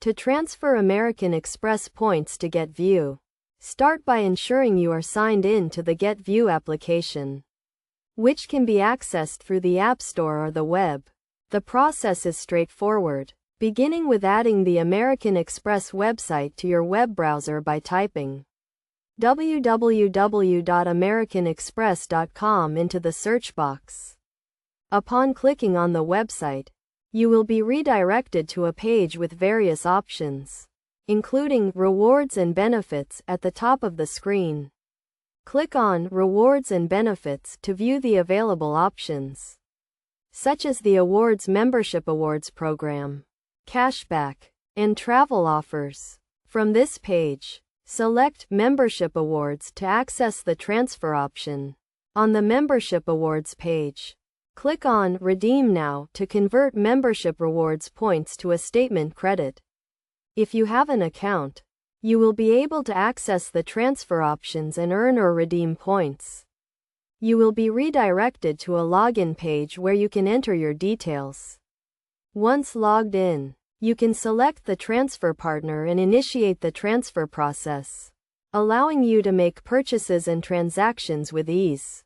To transfer American Express points to Jetblue, start by ensuring you are signed in to the Jetblue application, which can be accessed through the App Store or the web. The process is straightforward, beginning with adding the American Express website to your web browser by typing www.americanexpress.com into the search box. Upon clicking on the website, you will be redirected to a page with various options, including Rewards and Benefits at the top of the screen. Click on Rewards and Benefits to view the available options, such as the Awards Membership Awards Program, Cashback, and Travel Offers. From this page, select Membership Awards to access the transfer option. On the Membership Awards page, click on Redeem Now to convert membership rewards points to a statement credit. If you have an account, you will be able to access the transfer options and earn or redeem points. You will be redirected to a login page where you can enter your details. Once logged in, you can select the transfer partner and initiate the transfer process, allowing you to make purchases and transactions with ease.